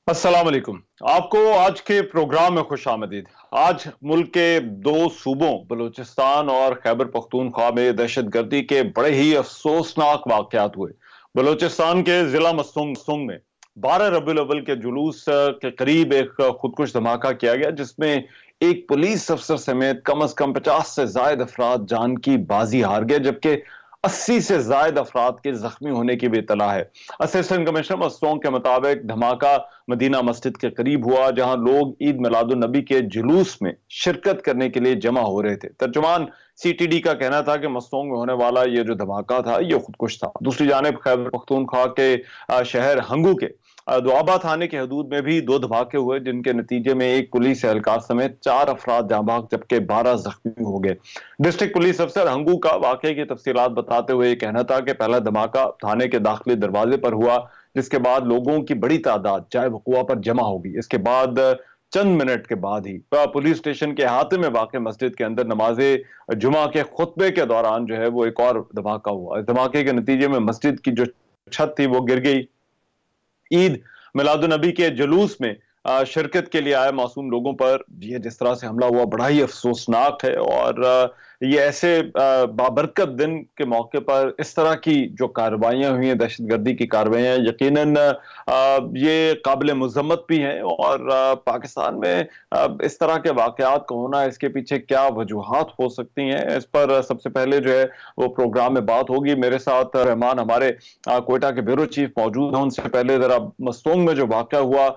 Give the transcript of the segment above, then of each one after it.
अस्सलाम वालेकुम। आपको आज के प्रोग्राम में खुश आमदीद। आज मुल्क के दो सूबों बलूचिस्तान और खैबर पख्तूनख्वा में दहशतगर्दी के बड़े ही अफसोसनाक वाकयात हुए। बलूचिस्तान के जिला मस्तुंग में 12 रबीउल अव्वल के जुलूस के करीब एक खुदकुश धमाका किया गया, जिसमें एक पुलिस अफसर समेत कम अज कम 50 से जायद अफराद जान की बाजी हार गए, जबकि 80 से जायद अफराद के जख्मी होने की भी इतला है। असिस्टेंट कमिश्नर मस्तोंग के मुताबिक धमाका मदीना मस्जिद के करीब हुआ, जहां लोग ईद मिलादुन नबी के जुलूस में शिरकत करने के लिए जमा हो रहे थे। तर्जुमान सीटीडी का कहना था कि मस्तोंग में होने वाला ये जो धमाका था ये खुदकुश था। दूसरी जानिब खैबर पख्तूनख्वा के शहर हंगू के दुआबा थाने के हदूद में भी दो धमाके हुए, जिनके नतीजे में एक पुलिस एहलकार समेत 4 अफराद जाँ भाग जबकि 12 जख्मी हो गए। डिस्ट्रिक्ट पुलिस अफसर हंगू का वाकये की तफसीलात बताते हुए कहना था कि पहला धमाका थाने के दाखिली दरवाजे पर हुआ, जिसके बाद लोगों की बड़ी तादाद चाय वकुआ पर जमा होगी। इसके बाद चंद मिनट के बाद ही पुलिस स्टेशन के अहाते में वाक़ मस्जिद के अंदर नमाजे जुमा के खुतबे के दौरान जो है वो एक और धमाका हुआ। इस धमाके के नतीजे में मस्जिद की जो छत थी वो गिर गई। ईद मिलादुन नबी के जुलूस में शिरकत के लिए आए मासूम लोगों पर ये जिस तरह से हमला हुआ बड़ा ही अफसोसनाक है। और ये ऐसे बाबरकत दिन के मौके पर इस तरह की जो कार्रवाइयां हुई हैं, दहशतगर्दी की कार्रवाइयां, यकीनन ये काबिल मजम्मत भी हैं। और पाकिस्तान में इस तरह के वाकयात का होना, इसके पीछे क्या वजूहात हो सकती हैं, इस पर सबसे पहले जो है वो प्रोग्राम में बात होगी। मेरे साथ रहमान हमारे कोयटा के ब्यूरो चीफ मौजूद हैं। उनसे पहले जरा मस्तोंग में जो वाकया हुआ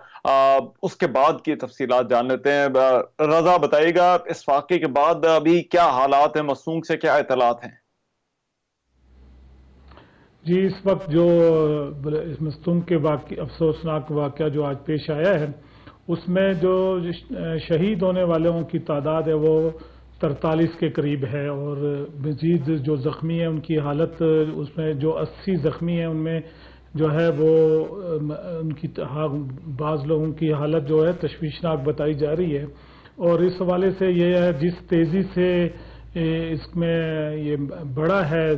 उसके बाद की तफसीलात जान लेते हैं। रजा बताइएगा, इस वाकये के बाद अभी क्या हालात हैं, मस्तोंग से क्या इतलात हैं? जी, इस वक्त जो इस मस्तूंग के अफसोसनाक वाक़या जो आज पेश आया है, उसमें जो शहीद होने वालों की तादाद है वो 43 के करीब है। और मजीद जो ज़ख्मी है उनकी हालत, उसमें जो 80 ज़ख्मी है उनमें जो है वो उनकी बाज़ लोगों की हालत जो है तशवीशनाक बताई जा रही है। और इस हवाले से ये है, जिस तेज़ी से इसमें ये बड़ा है,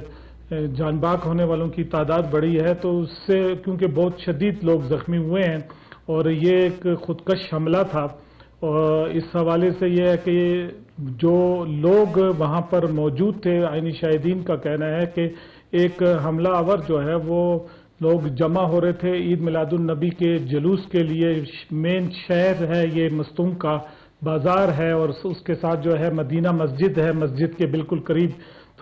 जानबाग होने वालों की तादाद बढ़ी है, तो उससे क्योंकि बहुत शदीद लोग ज़ख्मी हुए हैं और ये एक खुदकश हमला था। और इस हवाले से ये है कि जो लोग वहाँ पर मौजूद थे, आइनी शाहिदीन का कहना है कि एक हमला आवर जो है वो लोग जमा हो रहे थे ईद मिलादुन नबी के जुलूस के लिए। मेन शहर है ये मस्तूंग का, बाज़ार है और उसके साथ जो है मदीना मस्जिद है, मस्जिद के बिल्कुल करीब।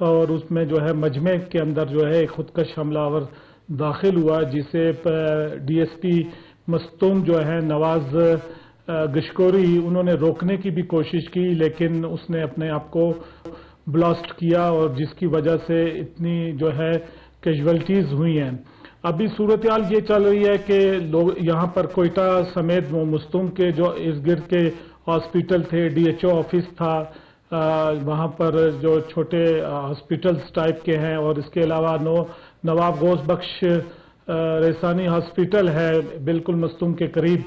और उसमें जो है मजमे के अंदर जो है एक खुदकश हमलावर दाखिल हुआ, जिसे डीएसपी मस्तूंग जो है नवाज गशकोरी, उन्होंने रोकने की भी कोशिश की, लेकिन उसने अपने आप को ब्लास्ट किया और जिसकी वजह से इतनी जो है कैजुअल्टीज हुई हैं। अभी सूरत हाल ये चल रही है कि लोग यहाँ पर कोयटा समेत वो मस्तूंग के जो इर्द गिर्द के हॉस्पिटल थे, डीएचओ ऑफिस था, वहाँ पर जो छोटे हॉस्पिटल्स टाइप के हैं, और इसके अलावा नवाब गौस बख्श रेसानी हॉस्पिटल है बिल्कुल मस्तूंग के करीब,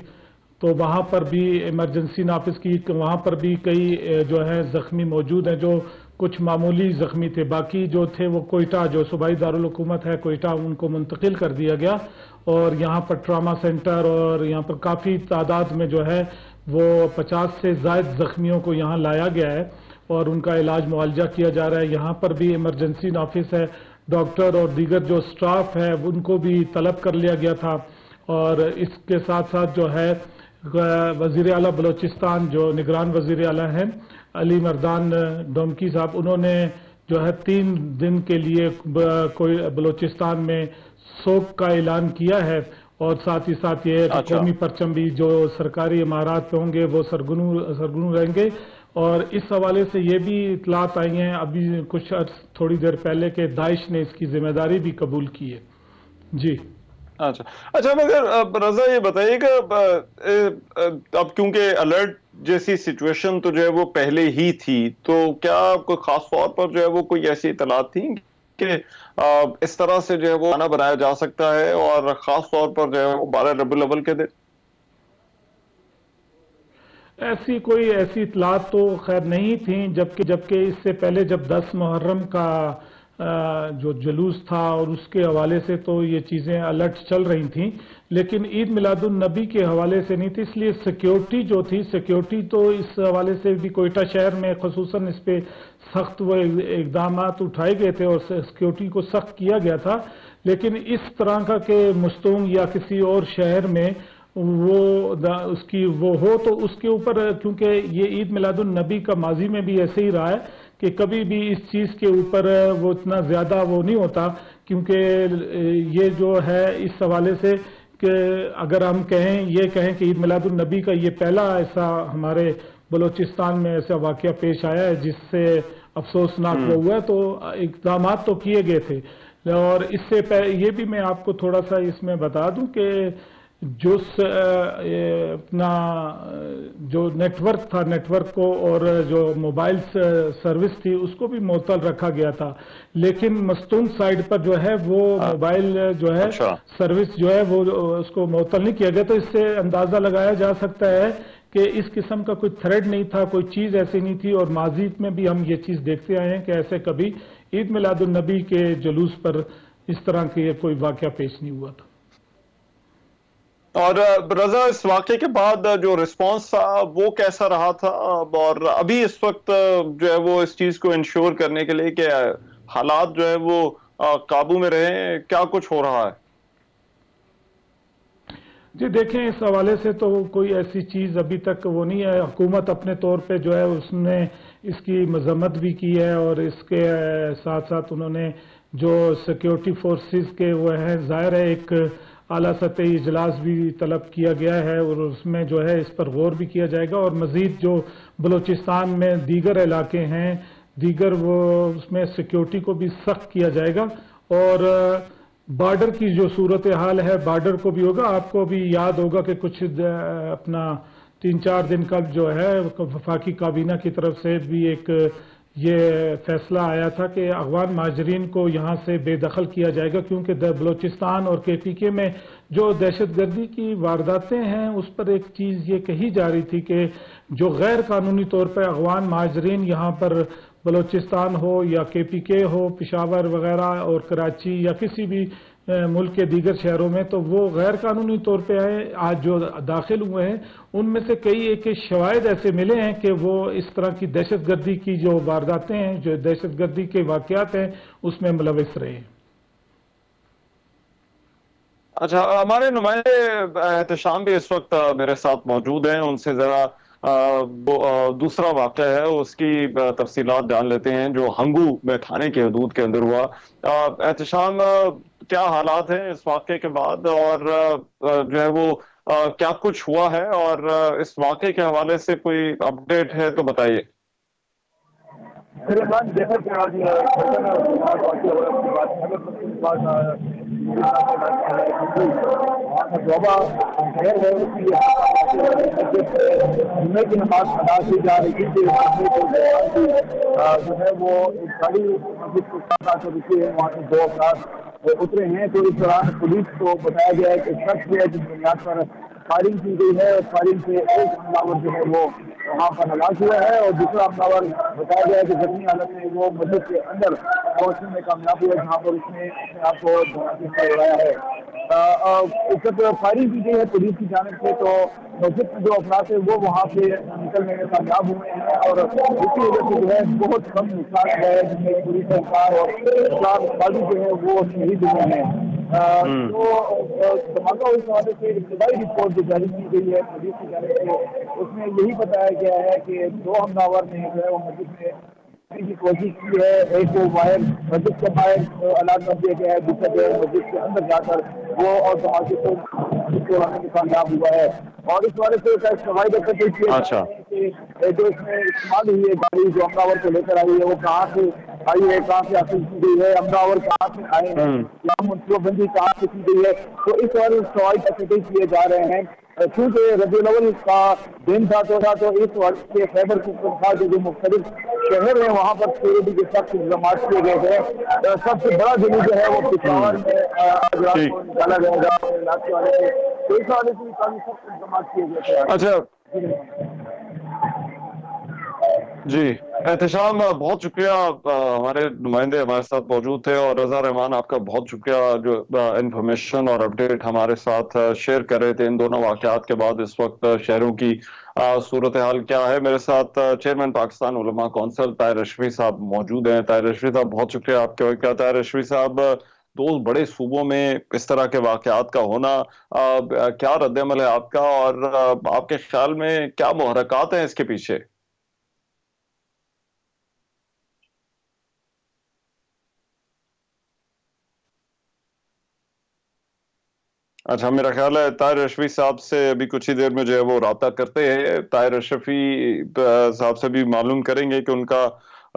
तो वहाँ पर भी इमरजेंसी नाफिज की, वहाँ पर भी कई जो है ज़ख्मी मौजूद हैं, जो कुछ मामूली ज़ख्मी थे। बाकी जो थे वो कोयटा, जो सूबाई दारुल हुकूमत है कोयटा, उनको मुंतकिल कर दिया गया। और यहाँ पर ट्रामा सेंटर और यहाँ पर काफ़ी तादाद में जो है वो 50 से ज़ायद ज़ख्मियों को यहाँ लाया गया है और उनका इलाज मुआलजा किया जा रहा है। यहाँ पर भी इमरजेंसी नाफिस है, डॉक्टर और दीगर जो स्टाफ है उनको भी तलब कर लिया गया था। और इसके साथ साथ जो है वज़ीर आला बलूचिस्तान, जो निगरान वज़ीर आला हैं अली मर्दान डोमकी साहब, उन्होंने जो है 3 दिन के लिए कोई बलूचिस्तान में शोक का ऐलान किया है। और साथ ही साथ ये कौमी परचम भी जो सरकारी इमारत पे होंगे वो सरगुनू रहेंगे। और इस हवाले से ये भी इतलात आई हैं अभी कुछ थोड़ी देर पहले के दाइश ने इसकी जिम्मेदारी भी कबूल की है। जी अच्छा मगर रजा ये बताइएगा, अब क्योंकि अलर्ट जैसी सिचुएशन तो जो है वो पहले ही थी, तो क्या कोई खास तौर पर जो है वो कोई ऐसी इतलात थी कि इस तरह से जो है वो खाना बनाया जा सकता है, और खास तौर पर जो है वो 12 रबीउल अव्वल के दिन? ऐसी इतलात तो खैर नहीं थी, जबकि इससे पहले जब 10 मुहर्रम का जो जुलूस था और उसके हवाले से तो ये चीज़ें अलर्ट चल रही थी, लेकिन ईद मिलादुन नबी के हवाले से नहीं थी। इसलिए सिक्योरिटी जो थी, सिक्योरिटी तो इस हवाले से भी कोयटा शहर में खुसूसन इस पे सख्त वो इकदाम उठाए गए थे और सिक्योरिटी को सख्त किया गया था। लेकिन इस तरह का कि मुस्तूम या किसी और शहर में उसकी वो हो तो उसके ऊपर, क्योंकि ये ईद मिलादुन नबी का माजी में भी ऐसे ही रहा है कि कभी भी इस चीज़ के ऊपर वो इतना ज़्यादा वो नहीं होता, क्योंकि ये जो है इस हवाले से कि अगर हम ये कहें कि ईद मिलादुन नबी का ये पहला ऐसा हमारे बलूचिस्तान में ऐसा वाक़या पेश आया है जिससे अफसोसनाक वो हुआ, तो इक़दाम तो किए गए थे। और इससे ये भी मैं आपको थोड़ा सा इसमें बता दूं कि जो अपना जो नेटवर्क था, नेटवर्क को और जो मोबाइल सर्विस थी उसको भी मुअत्तल रखा गया था, लेकिन मस्तूंग साइड पर जो है वो मोबाइल जो है सर्विस जो है वो उसको मुअत्तल नहीं किया गया। तो इससे अंदाजा लगाया जा सकता है कि इस किस्म का कोई थ्रेड नहीं था, कोई चीज़ ऐसी नहीं थी। और माजी में भी हम ये चीज़ देखते आए हैं कि ऐसे कभी ईद मिलादुन नबी के जुलूस पर इस तरह के कोई वाक़या पेश नहीं हुआ था। और रजा, इस वाक़े के बाद जो रिस्पांस था वो कैसा रहा था, और अभी इस वक्त जो है वो इस चीज़ को इंश्योर करने के लिए कि हालात जो है वो काबू में रहे, क्या कुछ हो रहा है? जी देखें, इस हवाले से तो कोई ऐसी चीज़ अभी तक वो नहीं है। हुकूमत अपने तौर पे जो है उसने इसकी मजम्मत भी की है और इसके साथ साथ उन्होंने जो सिक्योरिटी फोर्सेस के वो है, ज़ाहिर है एक आला सतही इजलास भी तलब किया गया है और उसमें जो है इस पर गौर भी किया जाएगा। और मज़ीद जो बलूचिस्तान में दीगर इलाके हैं, दीगर वो उसमें सिक्योरिटी को भी सख्त किया जाएगा। और बॉर्डर की जो सूरत हाल है, बॉर्डर को भी होगा। आपको भी याद होगा कि कुछ अपना 3-4 दिन का जो है वफाकी काबीना की तरफ से भी एक ये फैसला आया था कि अफगान महाजरीन को यहाँ से बेदखल किया जाएगा, क्योंकि बलूचिस्तान और KPK में जो दहशतगर्दी की वारदातें हैं उस पर एक चीज़ ये कही जा रही थी कि जो गैर कानूनी तौर पर अफगान महाजरीन यहाँ पर बलूचिस्तान हो या KPK हो, पेशावर वगैरह और कराची या किसी भी मुल्क के दीगर शहरों में, तो वो गैर कानूनी तौर पे आए आज जो दाखिल हुए हैं उनमें से कई एक शवाहिद ऐसे मिले हैं कि वो इस तरह की दहशतगर्दी की जो वारदातें हैं, जो दहशतगर्दी के वाक़यात हैं उसमें मुलविस रहे हैं। अच्छा, हमारे नुमाइंदे एहतशाम भी इस वक्त मेरे साथ मौजूद हैं, उनसे ज़रा दूसरा वाक़या है उसकी तफसीलात जान लेते हैं जो हंगू में थाने के हदूद के अंदर हुआ। एहतशाम, क्या हालात हैं इस वाक़े के बाद, और जो है वो क्या कुछ हुआ है, और इस वाक़े के हवाले से कोई अपडेट है तो बताइए। की नमाज अदा की जा रही थी, जो है वो गाड़ी रुकी है, वहाँ से 2 अफराद उतरे हैं। तो इस दौरान पुलिस को बताया गया है कि शख्स है जिस बुनियाद पर फायरिंग की गई है, और फायरिंग से एक हमलावर जो है वो वहाँ पर हलाक हुआ है और दूसरा हमलावर बताया गया है कि जख्मी हालत में वो मस्जिद के अंदर पहुंचने में कामयाब हुआ, जहाँ पर उसने अपने आप को धमाके से उड़ाया है। जब फायरिंग की गई है पुलिस की जानिब से, तो मस्जिद में जो अफराद थे वो वहाँ से निकलने में कामयाब हुए हैं और इसी वजह से जो है बहुत कम नुकसान है, जिसमें पूरी सरकार और बाजू जो है वो शहीद हुए हैं। तो धमाका इस हवाले से इब्तदाई रिपोर्ट जो जारी की गई है पुलिस की जानिब से, उसमें यही बताया गया है कि 2 हमलावर ने जो है वो मस्जिद में की कोशिश की है। एक को वायर मस्जिद के बाहर अलग कर दिया गया है, दूसरा जो है मस्जिद के अंदर जाकर वो और धमाके को उड़ाने में कामयाब हुआ है। और इस बारे से शवाहिद एकत्र किया जो इसमें इस्तेमाल हुई है गाड़ी जो हमलावर को लेकर आई है वो कहाँ से आई है, कहाँ से हासिल की गई है, हमलावर कहाँ से आए हैं या मुंसूबाबंदी कहाँ से की गई है, तो इस बारे में शवाहिद एकत्र किए जा रहे हैं। क्योंकि रबीउल अव्वल का दिन था तो इस वक्त के खैबर पख्तूनख्वा जो मुख्तलिफ शहर है वहाँ पर सिक्योरिटी के सख्त इंतजाम किए गए थे। सबसे बड़ा दिन जो है वो पेशावर में निकाला गया इलाके वाले से, तो इस वाले से काफी सख्त इंतजाम किए गए थे। अच्छा, جی احتشام، بہت شکریہ، ہمارے نمائندے ہمارے ساتھ موجود تھے، اور رضا رحمان آپ کا بہت شکریہ جو انفارمیشن اور اپڈیٹ ہمارے ساتھ شیئر کر رہے تھے ان دونوں واقعات کے بعد اس وقت شہروں کی صورتحال کیا ہے۔ میرے ساتھ چیئرمین پاکستان علماء کونسل طاہر رشفی صاحب موجود ہیں۔ طاہر رشفی صاحب بہت شکریہ آپ کے وقت کا۔ طاہر رشفی صاحب، دو بڑے صوبوں میں اس طرح کے واقعات کا ہونا، کیا رد عمل ہے آپ کا، اور آپ کے خیال میں کیا محرکات ہیں اس کے پیچھے؟ اچھا، میرا خیال ہے طاہر رشفی صاحب سے ابھی کچھ ہی دیر میں جو ہے وہ رابطہ کرتے ہیں۔ طاہر رشفی صاحب سے بھی معلوم کریں گے کہ ان کا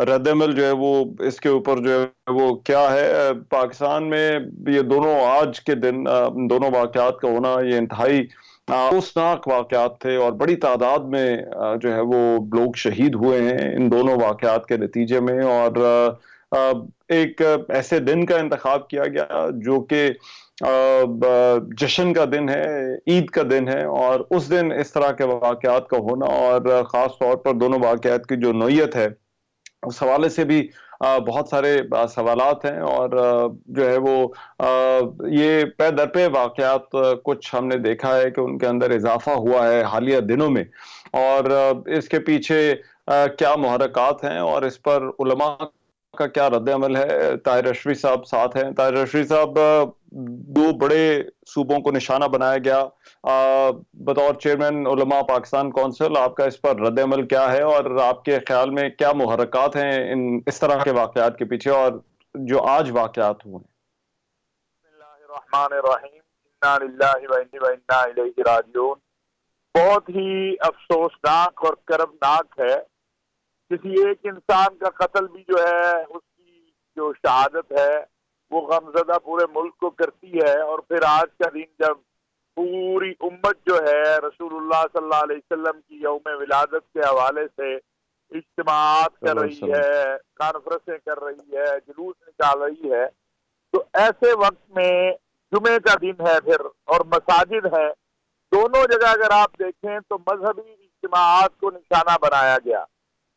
رد عمل جو ہے وہ اس کے اوپر جو ہے وہ کیا ہے۔ پاکستان میں یہ دونوں آج کے دن دونوں واقعات کا ہونا یہ انتہائی افسوسناک واقعات تھے، اور بڑی تعداد میں جو ہے وہ لوگ شہید ہوئے ہیں ان دونوں واقعات کے نتیجے میں، اور ایک ایسے دن کا انتخاب کیا گیا جو کہ جشن کا دن ہے، عید کا دن ہے، اور اس دن اس طرح کے واقعات کا ہونا، اور خاص طور پر دونوں واقعات کی جو نوعیت ہے اس حوالے سے بھی بہت سارے سوالات ہیں، اور جو ہے وہ یہ پے در پہ واقعات کچھ ہم نے دیکھا ہے کہ ان کے اندر اضافہ ہوا ہے حالیہ دنوں میں، اور اس کے پیچھے کیا محرکات ہیں اور اس پر علماء کا کیا رد عمل ہے۔ طاہر رشفی صاحب ساتھ ہیں۔ طاہر رشفی صاحب، دو بڑے صوبوں کو نشانہ بنایا گیا، بطور چیئرمین علماء پاکستان کونسل آپ کا اس پر رد عمل کیا ہے، اور آپ کے خیال میں کیا محرکات ہیں اس طرح کے واقعات کے پیچھے اور جو آج واقعات ہوئے ہیں؟ بسم اللہ الرحمن الرحیم، انا للہ و انا الیہ راجعون۔ بہت ہی افسوسناک اور کربناک ہے، کسی ایک انسان کا قتل بھی جو ہے اس کی جو شہادت ہے وہ غمزدہ پورے ملک کو کرتی ہے، اور پھر آج کا دن جب پوری امت جو ہے رسول اللہ صلی اللہ علیہ وسلم کی یوم ولادت کے حوالے سے اجتماعات کر رہی ہے، کانفرنسیں کر رہی ہے، جلوس نکال رہی ہے، تو ایسے وقت میں جمعے کا دن ہے پھر، اور مساجد ہے، دونوں جگہ اگر آپ دیکھیں تو مذہبی اجتماعات کو نشانہ بنایا گیا،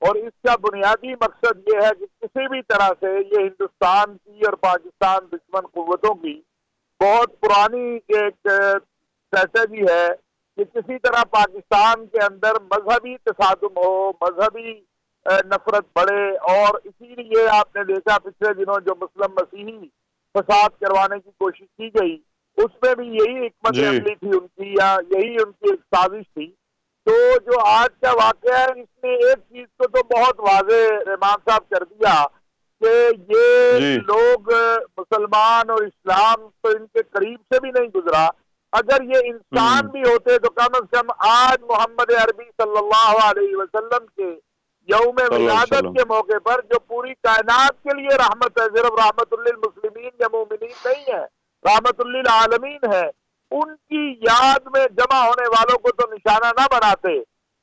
اور اس کا بنیادی مقصد یہ ہے کہ کسی بھی طرح سے یہ ہندوستان کی اور پاکستان دشمن قوتوں کی بہت پرانی ایک اسٹریٹجی ہے کہ کسی طرح پاکستان کے اندر مذہبی تصادم ہو، مذہبی نفرت بڑھے، اور اسی لیے آپ نے دیکھا پچھلے دنوں جو مسلم مسیحی فساد کروانے کی کوشش کی گئی، اس میں بھی یہی حکمت عملی تھی ان کی، یا یہی ان کی ایک سازش تھی۔ تو جو آج کا واقعہ ہے اس نے ایک چیز کو تو بہت واضح رحمان صاحب کر دیا کہ یہ لوگ مسلمان اور اسلام تو ان کے قریب سے بھی نہیں گزرا، اگر یہ انسان بھی ہوتے تو کم از کم آج محمد عربی صلی اللہ علیہ وسلم کے یوم ولادت کے موقع پر جو پوری کائنات کے لیے رحمت ہے، صرف رحمت للمسلمین یا مومنین نہیں ہے، رحمت للعالمین ہے، ان کی یاد میں جمع ہونے والوں کو تو نشانہ نہ بناتے۔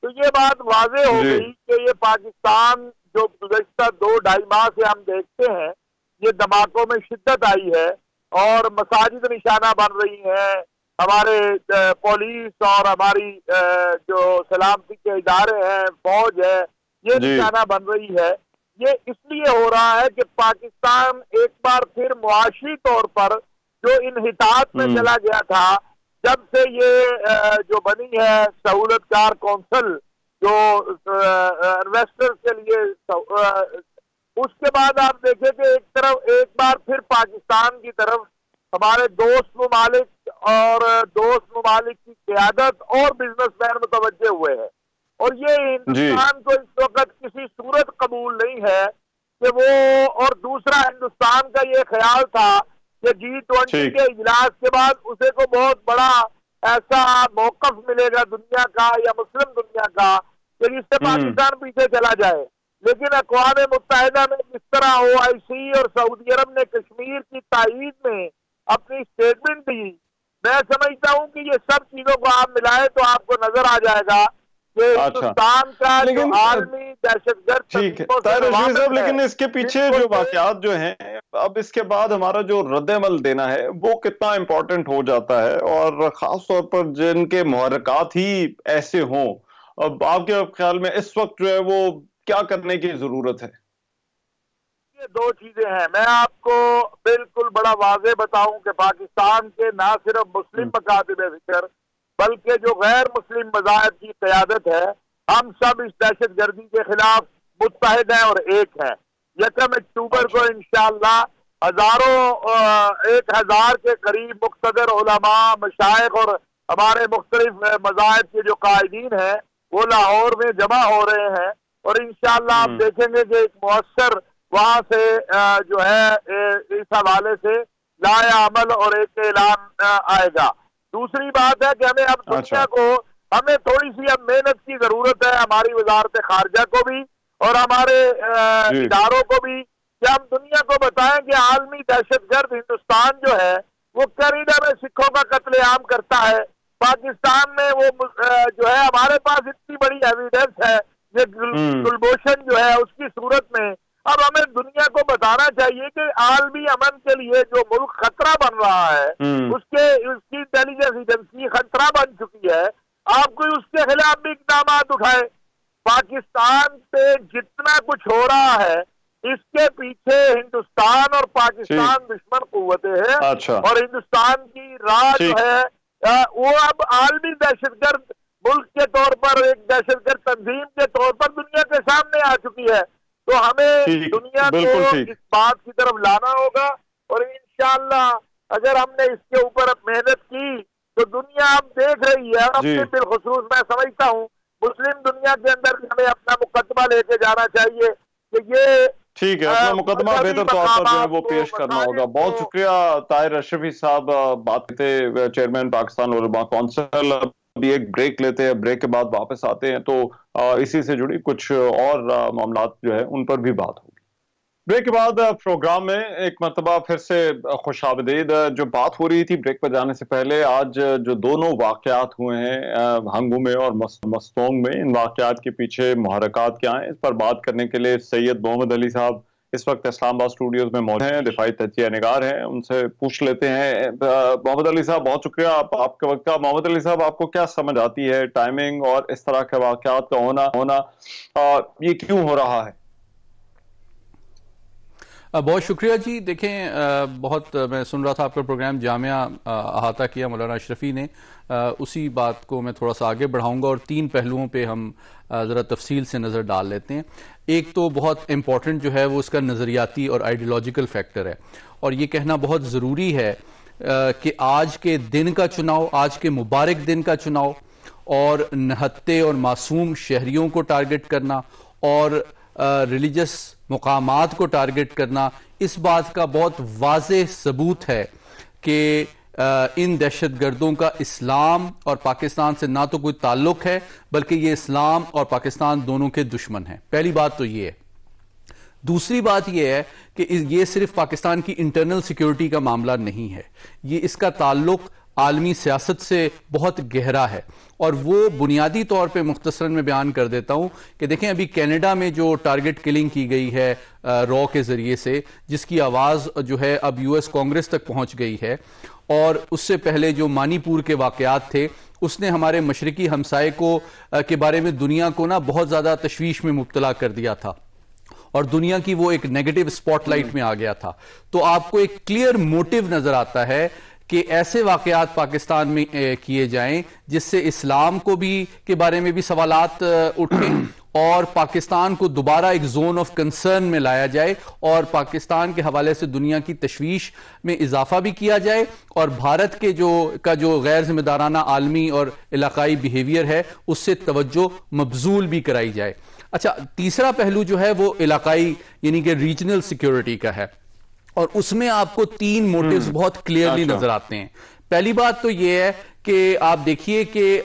تو یہ بات واضح ہو گئی کہ یہ پاکستان جو گزشتہ 2-2.5 ماہ سے ہم دیکھتے ہیں، یہ دھماکوں میں شدت آئی ہے، اور مساجد نشانہ بن رہی ہیں، ہمارے پولیس اور ہماری جو سلامتی کے ادارے ہیں، فوج ہے، یہ نشانہ بن رہی ہے۔ یہ اس لیے ہو رہا ہے کہ پاکستان ایک بار پھر معاشی طور پر جو انحطاط میں چلا گیا تھا، جب سے یہ جو بنی ہے سہولت کار کونسل جو انویسٹر کے لیے، اس کے بعد آپ دیکھیں کہ ایک بار پھر پاکستان کی طرف ہمارے دوست ممالک اور دوست ممالک کی قیادت اور بزنس مین متوجہ ہوئے ہیں، اور یہ ہندوستان کو اس وقت کسی صورت قبول نہیں ہے کہ وہ، اور دوسرا ہندوستان کا یہ خیال تھا کہ G20 کے اجلاس کے بعد اسے کو بہت بڑا ایسا موقف ملے گا دنیا کا یا مسلم دنیا کا کہ جس سے پاکستان پیچھے چلا جائے، لیکن اقوام متحدہ میں جس طرح OIC اور سعودی عرب نے کشمیر کی تائید میں اپنی اسٹیٹمنٹ دی، میں سمجھتا ہوں کہ یہ سب چیزوں کو آپ ملائیں تو آپ کو نظر آ جائے گا کہ ہندوستان کا جو عالمی دہشت گرد، لیکن اس کے پیچھے جو واقعات جو ہیں، اب اس کے بعد ہمارا جو رد عمل دینا ہے وہ کتنا امپورٹنٹ ہو جاتا ہے، اور خاص طور پر جن کے محرکات ہی ایسے ہوں۔ اب آپ کے خیال میں اس وقت جو ہے وہ کیا کرنے کی ضرورت ہے؟ یہ دو چیزیں ہیں. میں آپ کو بالکل بڑا واضح بتاؤں کہ پاکستان کے نہ صرف مسلم مکاتب فکر بلکہ جو غیر مسلم مذاہب کی قیادت ہے، ہم سب اس دہشت گردی کے خلاف متحد ہیں اور ایک ہیں. 1 اکتوبر کو انشاءاللہ ہزاروں 1000 کے قریب مقتدر علماء، مشائخ اور ہمارے مختلف مذاہب کے جو قائدین ہیں وہ لاہور میں جمع ہو رہے ہیں، اور انشاءاللہ آپ دیکھیں گے کہ ایک مؤثر وہاں سے جو ہے اس حوالے سے لائے عمل اور ایک اعلان آئے گا. دوسری بات ہے کہ ہمیں اب دنیا کو ہمیں تھوڑی سی اب محنت کی ضرورت ہے، ہماری وزارت خارجہ کو بھی اور ہمارے اداروں کو بھی، کہ ہم دنیا کو بتائیں کہ عالمی دہشت گرد ہندوستان جو ہے وہ کینیڈا میں سکھوں کا قتل عام کرتا ہے، پاکستان میں وہ جو ہے ہمارے پاس اتنی بڑی ایویڈنس ہے یہ کلبھوشن جو ہے اس کی صورت میں. اب ہمیں دنیا کو بتانا چاہیے کہ عالمی امن کے لیے جو ملک خطرہ بن رہا ہے اس کی انٹیلیجنس ایجنسی خطرہ بن چکی ہے، آپ کوئی اس کے خلاف بھی اقدامات اٹھائے. پاکستان پہ جتنا کچھ ہو رہا ہے اس کے پیچھے ہندوستان اور پاکستان دشمن قوتیں ہیں، اور ہندوستان کی راہ جو ہے وہ اب عالمی دہشت گرد ملک کے طور پر، ایک دہشت گرد تنظیم کے طور پر دنیا کے سامنے آ چکی ہے. تو ہمیں دنیا کو اس بات کی طرف لانا ہوگا، اور انشاءاللہ اگر ہم نے اس کے اوپر محنت کی تو دنیا اب دیکھ رہی ہے. اپنے بالخصوص میں سمجھتا ہوں مسلم دنیا کے اندر بھی ہمیں اپنا مقدمہ لے کے جانا چاہیے کہ یہ ٹھیک ہے، اپنا مقدمہ بہتر طور پر جو ہے وہ پیش کرنا ہوگا. بہت شکریہ طاہر اشرفی صاحب، بات کرتے چیئرمین پاکستان علماء کونسل. ابھی ایک بریک لیتے ہیں، بریک کے بعد واپس آتے ہیں تو اسی سے جڑی کچھ اور معاملات جو ہے ان پر بھی بات ہوگی. بریک کے بعد پروگرام میں ایک مرتبہ پھر سے خوش آمدید. جو بات ہو رہی تھی بریک پر جانے سے پہلے، آج جو دونوں واقعات ہوئے ہیں ہنگو میں اور مستونگ میں، ان واقعات کے پیچھے محرکات کیا ہیں، اس پر بات کرنے کے لیے سید محمد علی صاحب اس وقت اسلام آباد اسٹوڈیوز میں موجود ہیں، دفاعی تجزیہ نگار ہیں. ان سے پوچھ لیتے ہیں. محمد علی صاحب بہت شکریہ آپ کے وقت کا. محمد علی صاحب، آپ کو کیا سمجھ آتی ہے ٹائمنگ اور اس طرح کے واقعات کا ہونا یہ کیوں ہو رہا ہے؟ بہت شکریہ جی. دیکھیں، بہت میں سن رہا تھا آپ کا پروگرام جامعہ احاطہ کیا مولانا اشرفی نے، اسی بات کو میں تھوڑا سا آگے بڑھاؤں گا اور 3 پہلوؤں پہ ہم ذرا تفصیل سے نظر ڈال لیتے ہیں. ایک تو بہت امپورٹنٹ جو ہے وہ اس کا نظریاتی اور آئیڈیولوجیکل فیکٹر ہے، اور یہ کہنا بہت ضروری ہے کہ آج کے دن کا چناؤ، آج کے مبارک دن کا چناؤ اور نہتے اور معصوم شہریوں کو ٹارگٹ کرنا اور ریلیجس مقامات کو ٹارگٹ کرنا، اس بات کا بہت واضح ثبوت ہے کہ ان دہشت گردوں کا اسلام اور پاکستان سے نہ تو کوئی تعلق ہے بلکہ یہ اسلام اور پاکستان دونوں کے دشمن ہیں. پہلی بات تو یہ ہے. دوسری بات یہ ہے کہ یہ صرف پاکستان کی انٹرنل سیکیورٹی کا معاملہ نہیں ہے، یہ اس کا تعلق عالمی سیاست سے بہت گہرا ہے. اور وہ بنیادی طور پہ مختصراً میں بیان کر دیتا ہوں کہ دیکھیں ابھی کینیڈا میں جو ٹارگٹ کلنگ کی گئی ہے رو کے ذریعے سے، جس کی آواز جو ہے اب یو ایس کانگریس تک پہنچ گئی ہے، اور اس سے پہلے جو منی پور کے واقعات تھے اس نے ہمارے مشرقی ہمسائے کو کے بارے میں دنیا کو نا بہت زیادہ تشویش میں مبتلا کر دیا تھا، اور دنیا کی وہ ایک نیگیٹو سپاٹ لائٹ میں آ گیا تھا. تو آپ کو ایک کلیئر موٹیو نظر آتا ہے کہ ایسے واقعات پاکستان میں کیے جائیں جس سے اسلام کو بھی کے بارے میں بھی سوالات اٹھیں اور پاکستان کو دوبارہ ایک زون آف کنسرن میں لایا جائے اور پاکستان کے حوالے سے دنیا کی تشویش میں اضافہ بھی کیا جائے اور بھارت کے جو غیر ذمہ دارانہ عالمی اور علاقائی بیہیویئر ہے اس سے توجہ مبذول بھی کرائی جائے. اچھا، تیسرا پہلو جو ہے وہ علاقائی یعنی کہ ریجنل سیکیورٹی کا ہے، اور اس میں آپ کو 3 موٹیوز بہت کلیئرلی نظر آتے ہیں. پہلی بات تو یہ ہے کہ آپ دیکھیے کہ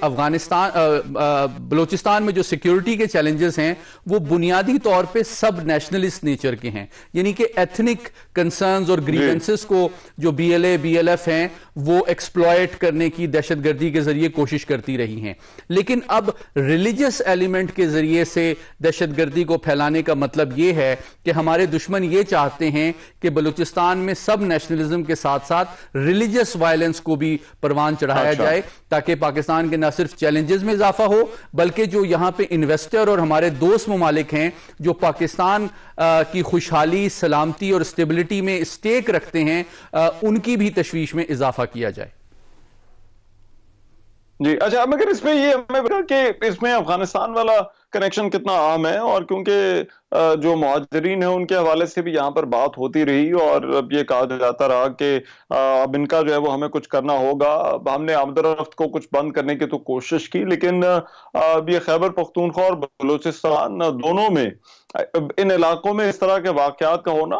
بلوچستان میں جو سیکیورٹی کے چیلنجز ہیں وہ بنیادی طور پہ سب نیشنلسٹ نیچر کے ہیں، یعنی کہ ایتھنک کنسرنز اور گریونسز کو جو B L A B L F ہیں وہ ایکسپلوئٹ کرنے کی دہشت گردی کے ذریعے کوشش کرتی رہی ہیں. لیکن اب ریلیجس ایلیمنٹ کے ذریعے سے دہشت گردی کو پھیلانے کا مطلب یہ ہے کہ ہمارے دشمن یہ چاہتے ہیں کہ بلوچستان میں سب نیشنلزم کے ساتھ ساتھ ریلیجس وائلنس کو بھی پروان چڑھایا جائے جائے تاکہ پاکستان کے نہ صرف چیلنجز میں اضافہ ہو بلکہ جو یہاں پہ انویسٹر اور ہمارے دوست ممالک ہیں جو پاکستان کی خوشحالی، سلامتی اور اسٹیبلٹی میں اسٹیک رکھتے ہیں ان کی بھی تشویش میں اضافہ کیا جائے۔ جی اچھا، مگر اس میں یہ ہمیں بتا کہ اس میں افغانستان والا کنیکشن کتنا عام ہے، اور کیونکہ جو مہاجرین ہیں ان کے حوالے سے بھی یہاں پر بات ہوتی رہی اور اب یہ کہا جاتا رہا کہ اب ان کا جو ہے وہ ہمیں کچھ کرنا ہوگا۔ ہم نے آمد و رفت کو کچھ بند کرنے کی تو کوشش کی، لیکن اب یہ خیبر پختونخوا اور بلوچستان دونوں میں ان علاقوں میں اس طرح کے واقعات کا ہونا،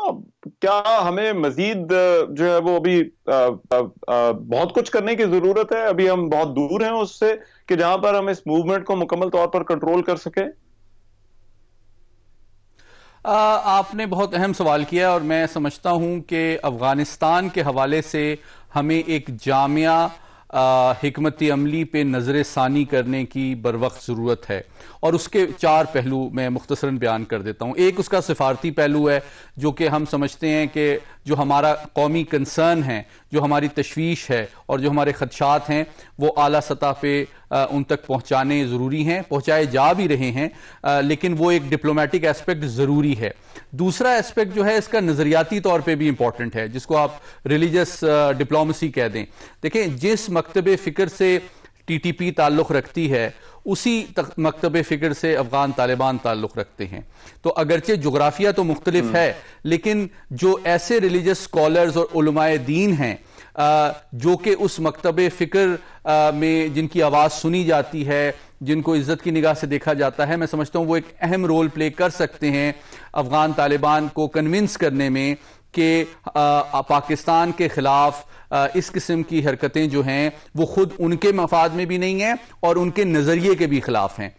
کیا ہمیں مزید جو ہے وہ ابھی بہت کچھ کرنے کی ضرورت ہے؟ ابھی ہم بہت دور ہیں اس سے کہ جہاں پر ہم اس موومنٹ کو مکمل طور پر کنٹرول کر سکیں؟ آپ نے بہت اہم سوال کیا اور میں سمجھتا ہوں کہ افغانستان کے حوالے سے ہمیں ایک جامع حکمت عملی پہ نظر ثانی کرنے کی بروقت ضرورت ہے، اور اس کے 4 پہلو میں مختصراً بیان کر دیتا ہوں۔ ایک اس کا سفارتی پہلو ہے جو کہ ہم سمجھتے ہیں کہ جو ہمارا قومی کنسرن ہے، جو ہماری تشویش ہے اور جو ہمارے خدشات ہیں وہ اعلیٰ سطح پہ ان تک پہنچانے ضروری ہیں، پہنچائے جا بھی رہے ہیں، لیکن وہ ایک ڈپلومیٹک ایسپیکٹ ضروری ہے۔ دوسرا ایسپیکٹ جو ہے اس کا نظریاتی طور پہ بھی امپورٹنٹ ہے، جس کو آپ ریلیجس ڈپلومیسی کہہ دیں۔ دیکھیں، جس مکتب فکر سے ٹی ٹی پی تعلق رکھتی ہے اسی مکتب فکر سے افغان طالبان تعلق رکھتے ہیں، تو اگرچہ جغرافیہ تو مختلف ہے لیکن جو ایسے ریلیجس اسکالرز اور علماء دین ہیں جو کہ اس مکتب فکر میں جن کی آواز سنی جاتی ہے، جن کو عزت کی نگاہ سے دیکھا جاتا ہے، میں سمجھتا ہوں وہ ایک اہم رول پلے کر سکتے ہیں افغان طالبان کو کنونس کرنے میں کہ پاکستان کے خلاف اس قسم کی حرکتیں جو ہیں وہ خود ان کے مفاد میں بھی نہیں ہیں اور ان کے نظریے کے بھی خلاف ہیں۔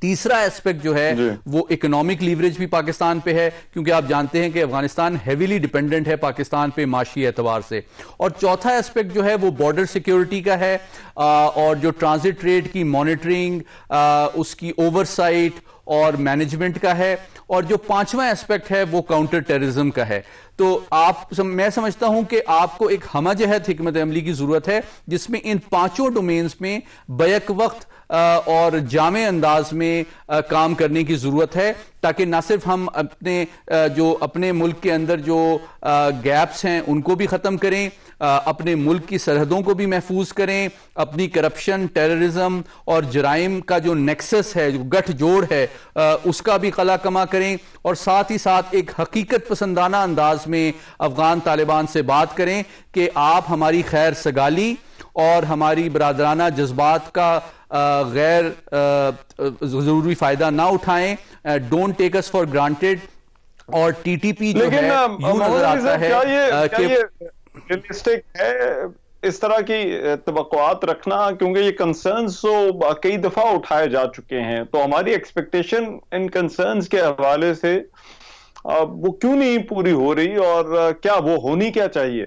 تیسرا ایسپیکٹ جو ہے وہ اکنامک لیوریج بھی پاکستان پہ ہے، کیونکہ آپ جانتے ہیں کہ افغانستان ہیویلی ڈیپینڈنٹ ہے پاکستان پہ معاشی اعتبار سے۔ اور چوتھا ایسپیکٹ جو ہے وہ بارڈر سیکیورٹی کا ہے، اور جو ٹرانزٹ ٹریڈ کی مانیٹرنگ، اس کی اوورسائٹ اور مینجمنٹ کا ہے، اور جو 5واں ایسپیکٹ ہے وہ کاؤنٹر ٹیررزم کا ہے۔ تو میں سمجھتا ہوں کہ آپ کو ایک ہمہ جہت حکمت عملی کی ضرورت ہے جس میں ان 5 ڈومینز میں بیک وقت اور جامع انداز میں کام کرنے کی ضرورت ہے، تاکہ نہ صرف ہم اپنے ملک کے اندر جو گیپس ہیں ان کو بھی ختم کریں، اپنے ملک کی سرحدوں کو بھی محفوظ کریں، اپنی کرپشن، ٹیررزم اور جرائم کا جو نیکسس ہے، جو گٹھ جوڑ ہے، اس کا بھی قلع کما کریں، اور ساتھ ہی ساتھ ایک حقیقت پسندانہ انداز میں افغان طالبان سے بات کریں کہ آپ ہماری خیر سگالی اور ہماری برادرانہ جذبات کا غیر ضروری فائدہ نہ اٹھائیں، don't take us for granted. اور ٹی ٹی پی جو ہے یوں نظر آتا ہے کہ ریئلسٹک ہے اس طرح کی توقعات رکھنا، کیونکہ یہ کنسرنز تو کئی دفعہ اٹھائے جا چکے ہیں، تو ہماری ایکسپیکٹیشن ان کنسرنز کے حوالے سے وہ کیوں نہیں پوری ہو رہی، اور کیا وہ ہونی کیا چاہیے؟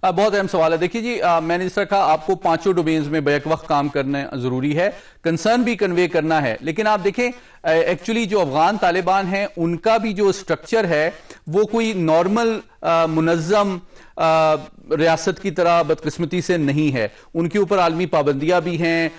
بہت اہم سوال ہے۔ دیکھیے جی، میں نے جس طرح کہا آپ کو 5 ڈومینز میں بیک وقت کام کرنا ضروری ہے، کنسرن بھی کنوے کرنا ہے، لیکن آپ دیکھیں ایکچولی جو افغان طالبان ہیں ان کا بھی جو سٹرکچر ہے وہ کوئی نارمل منظم ریاست کی طرح بدقسمتی سے نہیں ہے، ان کے اوپر عالمی پابندیاں بھی ہیں،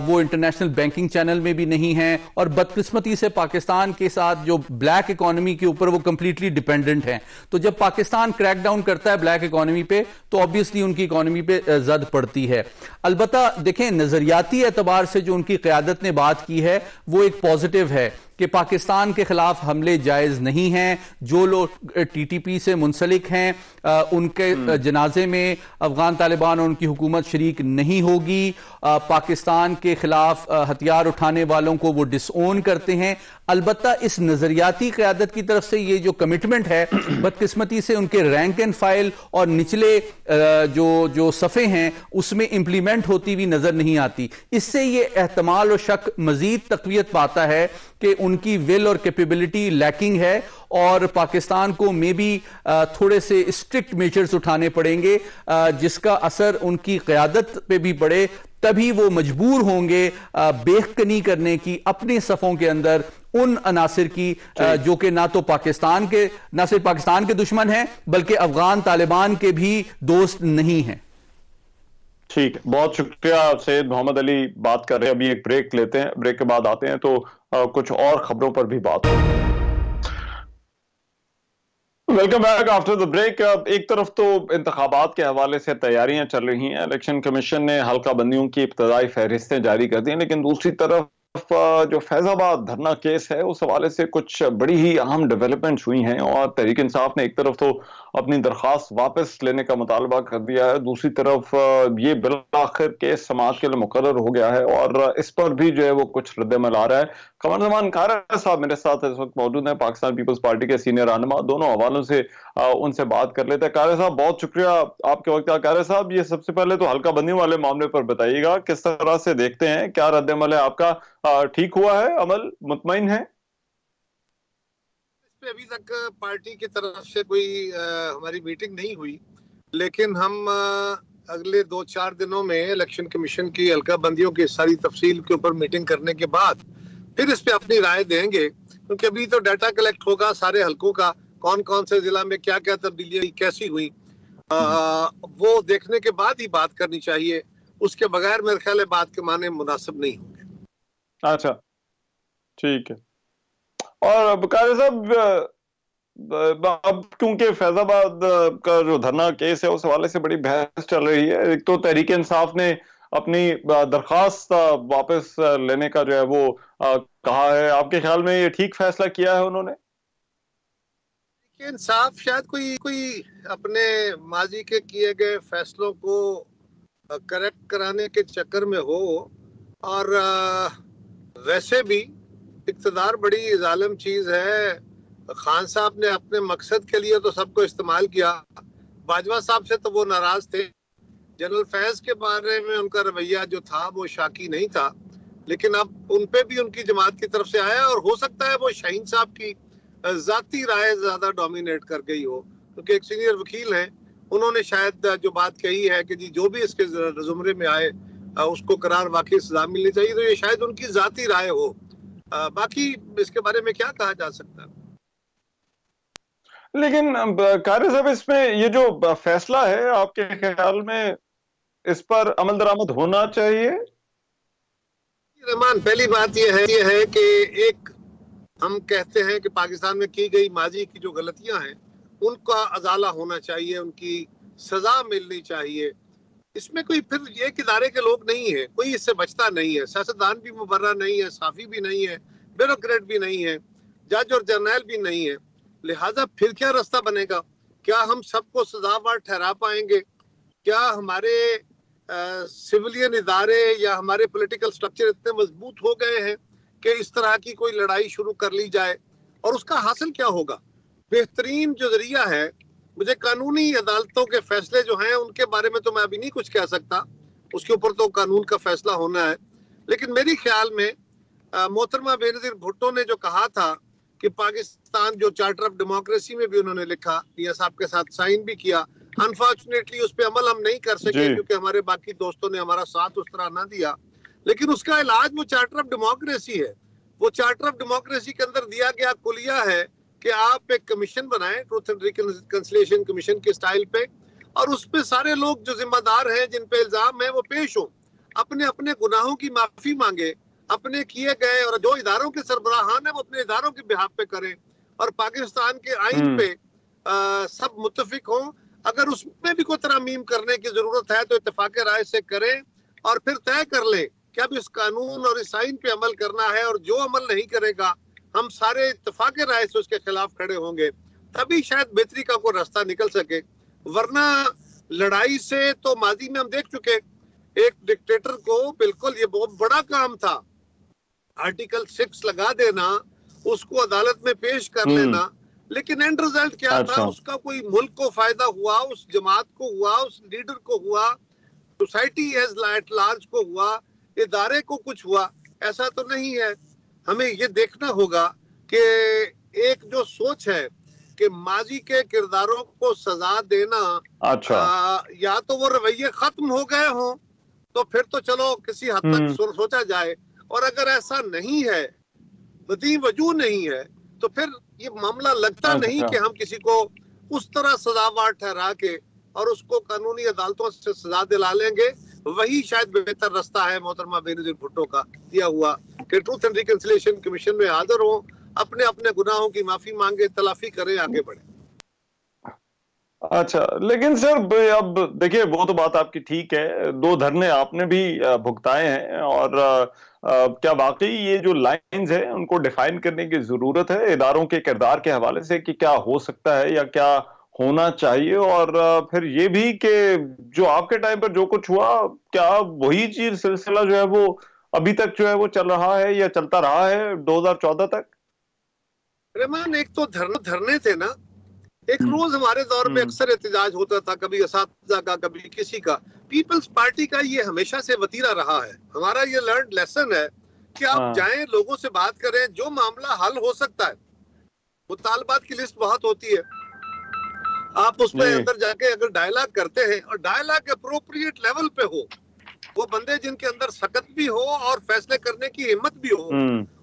وہ انٹرنیشنل بینکنگ چینل میں بھی نہیں ہیں، اور بدقسمتی سے پاکستان کے ساتھ جو بلیک اکانومی کے اوپر وہ کمپلیٹلی ڈیپینڈنٹ ہیں۔ تو جب پاکستان کریک ڈاؤن کرتا ہے بلیک اکانومی پہ تو obviously ان کی اکانومی پہ زد پڑتی ہے۔ البتہ دیکھیں نظریاتی اعتبار سے جو ان کی قیادت نے بات کی ہے وہ ایک پازیٹیو ہے کہ پاکستان کے خلاف حملے جائز نہیں ہیں، جو لوگ ٹی ٹی پی سے منسلک ہیں ان کے جنازے میں افغان طالبان اور ان کی حکومت شریک نہیں ہوگی، پاکستان کے خلاف ہتھیار اٹھانے والوں کو وہ ڈس اون کرتے ہیں۔ البتہ اس نظریاتی قیادت کی طرف سے یہ جو کمٹمنٹ ہے بدقسمتی سے ان کے رینک اینڈ فائل اور نچلے جو صفحے ہیں اس میں امپلیمنٹ ہوتی ہوئی نظر نہیں آتی۔ اس سے یہ احتمال اور شک مزید تقویت پاتا ہے کہ ان کی ول اور کیپیبلٹی لیکنگ ہے، اور پاکستان کو میں بھی تھوڑے سے اسٹرکٹ میجرز اٹھانے پڑیں گے جس کا اثر ان کی قیادت پہ بھی پڑے، تبھی وہ مجبور ہوں گے بیخ کنی کرنے کی اپنے صفوں کے اندر ان عناصر کی جو کہ نہ صرف پاکستان کے دشمن ہیں بلکہ افغان طالبان کے بھی دوست نہیں ہیں۔ ठीक है, बहुत शुक्रिया सैयद मोहम्मद अली। बात कर रहे हैं, अभी एक ब्रेक लेते हैं, ब्रेक के बाद आते हैं तो कुछ और खबरों पर भी बात होगी। Welcome back after the break. एक तरफ तो इंतखाबात के हवाले से तैयारियां चल रही हैं, इलेक्शन कमीशन ने हल्का बंदियों की इब्तदाई फहरिस्तें जारी कर दी हैं, लेकिन दूसरी तरफ जो फैजाबाद धरना केस है उस हवाले से कुछ बड़ी ही अहम डेवलपमेंट्स हुई हैं और तहरीक इंसाफ ने एक तरफ तो अपनी दरख्वास्त वापस लेने का मुतालबा कर दिया है, दूसरी तरफ ये बिल आखिर केस समाअत के लिए मुकर्रर हो गया है और इस पर भी जो है वो कुछ रद्द-ए-अमल आ रहा है। कमरजमान कारा साहब मेरे साथ इस वक्त मौजूद हैं, पाकिस्तान पीपल्स पार्टी के सीनियर रहनुमा। दोनों हवालों से उनसे बात कर लेते हैं। कारा साहब बहुत शुक्रिया आपके वक्त। कारा साहब, ये सबसे पहले तो हल्का बंदी वाले मामले पर बताइएगा, किस तरह से देखते हैं, क्या रद्द-ए-अमल है आपका? ठीक हुआ है अमल, मुतमईन है? इस पे अभी तक पार्टी की तरफ से कोई हमारी मीटिंग नहीं हुई, लेकिन हम अगले 2-4 दिनों में इलेक्शन कमीशन की हल्का बंदियों की सारी तफसील के ऊपर मीटिंग करने के बाद फिर इस पे अपनी राय देंगे, क्योंकि अभी तो डाटा कलेक्ट होगा सारे हलकों का, कौन कौन से जिला में क्या क्या तब्दीलियां कैसी हुई, वो देखने के बाद ही बात करनी चाहिए। उसके बगैर मेरे ख्याल है बात के माने मुनासिब नहीं होंगे। अच्छा, ठीक है। और बकारी साहब, अब क्योंकि फैजाबाद का जो धरना केस है उस हवाले से बड़ी बहस चल रही है, एक तो तहरीक इंसाफ ने अपनी दरखास्त वापस लेने का जो है वो कहा है, आपके ख्याल में ये ठीक फैसला किया है उन्होंने? इंसाफ शायद कोई अपने माजी के किए गए फैसलों को करेक्ट कराने के चक्कर में हो, और वैसे भी इक़्तिदार बड़ी जालिम चीज है। खान साहब ने अपने मकसद के लिए तो सबको इस्तेमाल किया, बाजवा साहब से तो वो नाराज थे, जनरल फैज के बारे में उनका रवैया जो था वो शाकी नहीं था, लेकिन अब उन पे भी उनकी जमात की तरफ से आया, और हो सकता है वो शाहीन साहब की जाती राय ज्यादा डोमिनेट कर गई हो, क्योंकि एक सीनियर वकील हैं, उन्होंने शायद जो बात कही है कि जी जो भी इसके ज़ुमरे में आए उसको करार वाकई सजा मिलनी चाहिए, तो ये शायद उनकी जाती राय हो। बाकी इसके बारे में क्या कहा जा सकता है। लेकिन कारी साहब, इसमें ये जो फैसला है आपके ख्याल में इस पर अमल दरामद होना चाहिए? रहमान, पहली बात ये है कि एक हम कहते हैं कि पाकिस्तान में की गई माजी की जो गलतियां हैं उनका अजाला होना चाहिए, उनकी सजा मिलनी चाहिए। इसमें कोई फिर एक इदारे के लोग नहीं है, कोई इससे बचता नहीं है, सियासतदान भी मुबर्रा नहीं है, साफी भी नहीं है, ब्यूरोक्रेट भी नहीं है, जज और जर्नैल भी नहीं है, लिहाजा फिर क्या रास्ता बनेगा? क्या हम सबको सजावार ठहरा पाएंगे? क्या हमारे सिविलियन इदारे या हमारे पॉलिटिकल स्ट्रक्चर इतने मजबूत हो गए हैं कि इस तरह की कोई लड़ाई शुरू कर ली जाए? और उसका हासिल क्या होगा? बेहतरीन जो जरिया है, मुझे कानूनी अदालतों के फैसले जो हैं उनके बारे में तो मैं अभी नहीं कुछ कह सकता, उसके ऊपर तो कानून का फैसला होना है, लेकिन मेरे ख्याल में मोहतरमा बेनजीर भुट्टो ने जो कहा था कि पाकिस्तान जो चार्टर ऑफ डेमोक्रेसी में भी उन्होंने लिखा, मियां साहब के साथ साइन भी किया, अनफॉर्चुनेटली उस पर अमल हम नहीं कर सके क्योंकि हमारे बाकी दोस्तों ने हमारा साथ उस तरह ना दिया, लेकिन उसका इलाज वो चार्टर ऑफ डेमोक्रेसी है। वो चार्टर ऑफ डेमोक्रेसी के अंदर दिया गया कुलिया है कि आप एक कमीशन बनाएं, ट्रूथ एंड रिकंसिलिएशन कमीशन के स्टाइल पे, और उस पे सारे लोग जो जिम्मेदार हैं, जिन पे इल्जाम है, वो पेश हो, अपने अपने गुनाहों की माफी मांगे, अपने किए गए, और जो इदारों के सरबराहान है वो अपने इदारों के बिहाफ पे करें, और पाकिस्तान के आइन पे सब मुत्तफिक हों। अगर उसमें भी कोई तरमीम करने की जरूरत है तो इत्तेफाक राय से करें, और फिर तय कर ले कि अब इस कानून और इस आइन पे अमल करना है, और जो अमल नहीं करेगा हम सारे इत्तेफाक राय से उसके खिलाफ खड़े होंगे, तभी शायद बेहतरी का कोई रास्ता निकल सके। वरना लड़ाई से तो माजी में हम देख चुके, एक डिक्टेटर को बिल्कुल ये बहुत बड़ा काम था, आर्टिकल 6 लगा देना, उसको अदालत में पेश कर लेना, लेकिन एंड रिजल्ट क्या था? उसका कोई मुल्क को फायदा हुआ, उस जमात को हुआ, उस लीडर को हुआ, सोसाइटी एज एट लार्ज को हुआ, इदारे को कुछ हुआ? ऐसा तो नहीं है। हमें ये देखना होगा कि एक जो सोच है कि माजी के किरदारों को सजा देना, या तो वो रवैये खत्म हो गए हों तो फिर तो चलो किसी हद तक सोचा जाए, और अगर ऐसा नहीं है, बदी वजूह नहीं है, तो फिर ये मामला लगता नहीं कि हम किसी को उस तरह सजावार ठहरा के और उसको कानूनी अदालतों से सजा दिला लेंगे, वही शायद बेहतर रास्ता है मोहतरमा बेनजीर भुट्टो का दिया हुआ कि ट्रूथ एंड रिकंसिलिएशन कमीशन में हाजिर हो, अपने अपने गुनाहों की माफी मांगे, तलाफी करें, आगे बढ़े। अच्छा, लेकिन सर अब देखिए वो तो बात आपकी ठीक है, 2 धरने आपने भी भुगताए हैं और क्या वाकई ये जो लाइंस है उनको डिफाइन करने की जरूरत है इदारों के किरदार के हवाले से कि क्या हो सकता है या क्या होना चाहिए, और फिर ये भी कि जो आपके टाइम पर जो कुछ हुआ क्या वही चीज सिलसिला जो है वो अभी तक जो है वो चल रहा है या चलता रहा है 2014 तक? रहमान, एक तो धरने थे ना, एक रोज हमारे दौर में अक्सर एहतजाज होता था, कभी असातिज़ा का, कभी किसी का। पीपल्स पार्टी का ये हमेशा से वतीरा रहा है। हमारा ये लर्न लेसन है कि आप जाएं, लोगों से बात करें, जो मामला हल हो सकता है। मुतालबात की लिस्ट बहुत होती है, आप उसमें अंदर जाके अगर डायलॉग करते हैं और डायलॉग अप्रोप्रिएट लेवल पे हो, वो बंदे जिनके अंदर सकत भी हो और फैसले करने की हिम्मत भी हो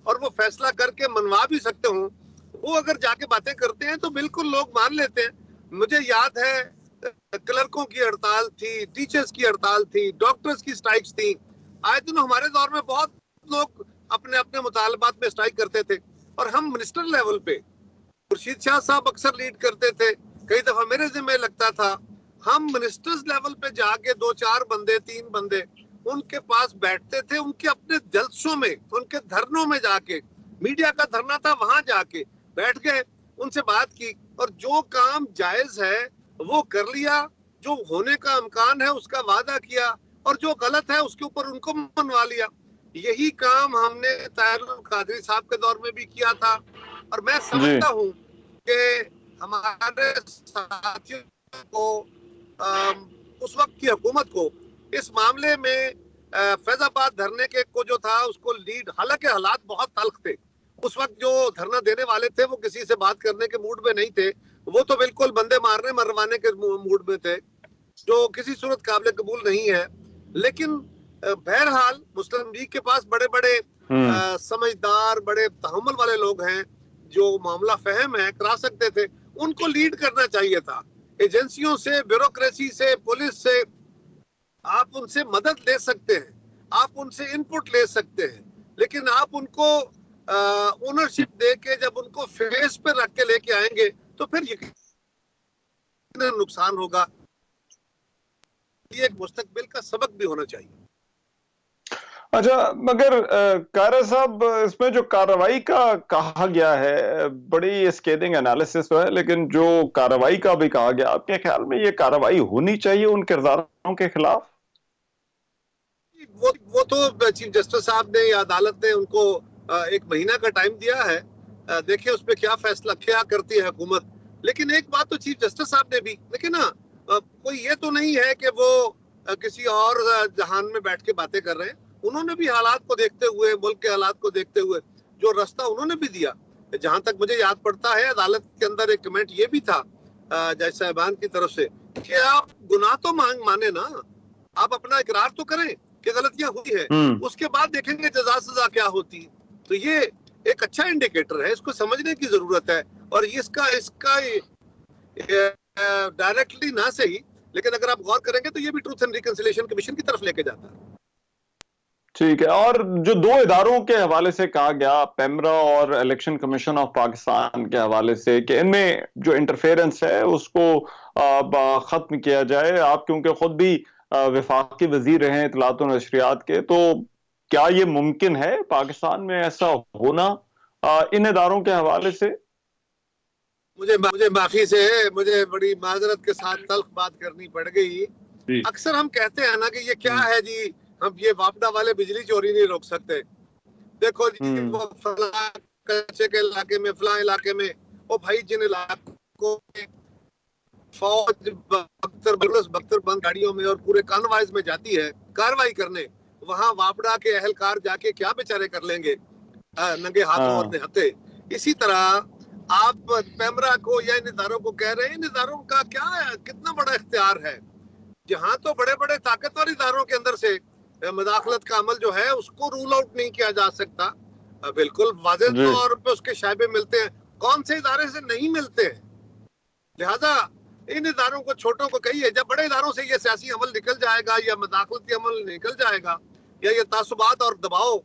और वो फैसला करके मनवा भी सकते हो, वो अगर जाके बातें करते हैं तो बिल्कुल लोग मान लेते हैं। मुझे याद है क्लर्कों की हड़ताल थी, टीचर्स की हड़ताल थी, डॉक्टर्स की स्ट्राइक्स थी। आए दिन हमारे दौर में बहुत लोग अपने अपने मुतालबात में स्ट्राइक करते थे और हम मिनिस्टर लेवल पे, खुर्शीद शाह साहब अक्सर लीड करते थे, कई दफा मेरे जिम्मे लगता था। हम मिनिस्टर्स लेवल पे जाके 2-4 बंदे, 3 बंदे उनके पास बैठते थे, उनके अपने जलसों में, उनके धरनों में जाके, मीडिया का धरना था, वहां जाके बैठ गए, उनसे बात की और जो काम जायज है वो कर लिया, जो होने का इम्कान है उसका वादा किया और जो गलत है उसके ऊपर उनको मनवा लिया। यही काम हमने ताहिरुल कादरी साहब के दौर में भी किया था और मैं समझता हूँ कि हमारे साथियों को उस वक्त की हुकूमत को इस मामले में फैजाबाद धरने के को जो था उसको लीड, हालांकि हालात बहुत तल्ख थे उस वक्त, जो धरना देने वाले थे वो किसी से बात करने के मूड में नहीं थे, वो तो बिल्कुल बंदे मारने मरवाने के मूड में थे, जो किसी सूरत काबिल कबूल नहीं है। लेकिन बहरहाल मुस्लिम लीग के पास बड़े बड़े समझदार, बड़े तहम्मुल वाले लोग हैं जो मामला फहम है, करा सकते थे, उनको लीड करना चाहिए था। एजेंसियों से, ब्यूरोक्रेसी से, पुलिस से आप उनसे मदद ले सकते हैं, आप उनसे इनपुट ले सकते हैं, लेकिन आप उनको ओनरशिप दे के जब उनको फेस पे रख के लेके आएंगे तो फिर यकीनन नुकसान होगा। ये एक मुस्तकबिल का सबक भी होना चाहिए। अच्छा, मगर कारा साहब, इसमें जो कार्रवाई का कहा गया है, बड़ी स्केलिंग एनालिसिस है, लेकिन जो कार्रवाई का भी कहा गया, आपके ख्याल में ये कार्रवाई होनी चाहिए उन किरदारों के खिलाफ? वो तो चीफ जस्टिस साहब ने या अदालत ने उनको 1 महीना का टाइम दिया है, देखिए उसमें क्या फैसला क्या करती है हुकूमत। लेकिन एक बात तो चीफ जस्टिस साहब ने भी, लेकिन ना कोई ये तो नहीं है कि वो किसी और जहान में बैठ के बातें कर रहे हैं। उन्होंने भी हालात को देखते हुए, मुल्क के हालात को देखते हुए जो रास्ता उन्होंने भी दिया, जहां तक मुझे याद पड़ता है अदालत के अंदर एक कमेंट ये भी था जज साहिबान की तरफ से कि आप गुनाह तो माने ना, आप अपना इकरार तो करें कि गलतियां हुई है, उसके बाद देखेंगे जजा सजा क्या होती है। तो ये एक अच्छा इंडिकेटर है, इसको समझने की जरूरत है और इसका डायरेक्टली ना सही, लेकिन अगर आप गौर करेंगे तो ये भी ट्रूथ एंड रिकंसिलिएशन कमीशन की तरफ लेके जाता है। ठीक है, और जो 2 इदारों के हवाले से कहा गया, पेमरा और इलेक्शन कमीशन ऑफ पाकिस्तान के हवाले से, कि इनमें जो इंटरफेरेंस है उसको खत्म किया जाए। आप क्योंकि खुद भी वफाकी वजीर रहे हैं इत्तलात और नशरियात के, तो क्या ये मुमकिन है पाकिस्तान में ऐसा होना इन इदारों के हवाले से? मुझे माफी से मुझे बड़ी माजरत के साथ तल्ख बात करनी पड़ गई। अक्सर हम कहते हैं ना कि ये क्या है जी, हम ये वापडा वाले बिजली चोरी नहीं रोक सकते। देखो जी, वो फला कच्चे के इलाके में, फला इलाके में, वो भाई जिन इलाकों में फौज बख्तर गाड़ियों में और पूरे कानवाइज में जाती है कार्रवाई करने, वहां वापडा के अहलकार जाके क्या बेचारे कर लेंगे नंगे हाथों और निहत्थे। इसी तरह आप पेमरा को या इन इदारों को कह रहे हैं, इन इदारों का क्या है, कितना बड़ा इख्तियार है। जहां तो बड़े बड़े ताकतवर इदारों के अंदर से मदाखलत का अमल जो है उसको रूल आउट नहीं किया जा सकता, बिल्कुल वाज़ेह तौर पे उसके शायबे मिलते हैं। कौन से इदारे से नहीं मिलते हैं? लिहाजा ان اداروں کو چھوٹوں کو کہیے. جب بڑے اداروں سے یہ سیاسی عمل نکل جائے گا یا مداخلتی عمل نکل جائے گا یا یہ تعصبات اور دباؤ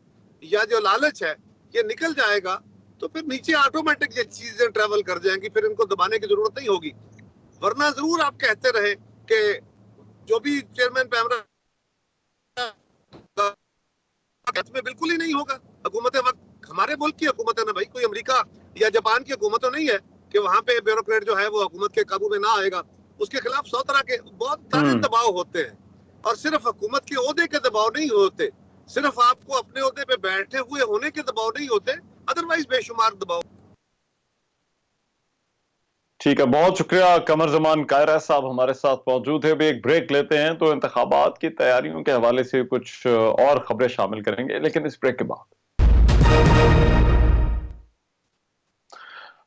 یا جو لالچ ہے یہ نکل جائے گا تو پھر نیچے آٹومیٹک یہ چیزیں ٹریول کر جائیں گی, پھر ان کو دبانے کی ضرورت نہیں ہوگی. ورنہ ضرور آپ کہتے رہے کہ جو بھی چیئرمین پیمرا میں بالکل ہی نہیں ہوگا. حکومت وقت ہمارے ملک کی حکومت ہے نا بھائی, کوئی امریکہ یا جاپان کی حکومت تو نہیں ہے کہ وہاں پہ بیوروکریٹ جو ہے وہ حکومت کے قابو میں نہ آئے گا. اس کے خلاف 100 طرح کے بہت سارے دباؤ ہوتے ہیں, اور صرف حکومت کے عہدے کے دباؤ نہیں ہوتے, صرف آپ کو اپنے عہدے پہ بیٹھے ہوئے ہونے کے دباؤ نہیں ہوتے, ادروائز بے شمار دباؤ. ٹھیک ہے, بہت شکریہ. قمر زمان قاہرہ صاحب ہمارے ساتھ موجود ہے. ابھی ایک بریک لیتے ہیں تو انتخابات کی تیاریوں کے حوالے سے کچھ اور خبریں شامل کریں گے, لیکن اس بریک کے بعد.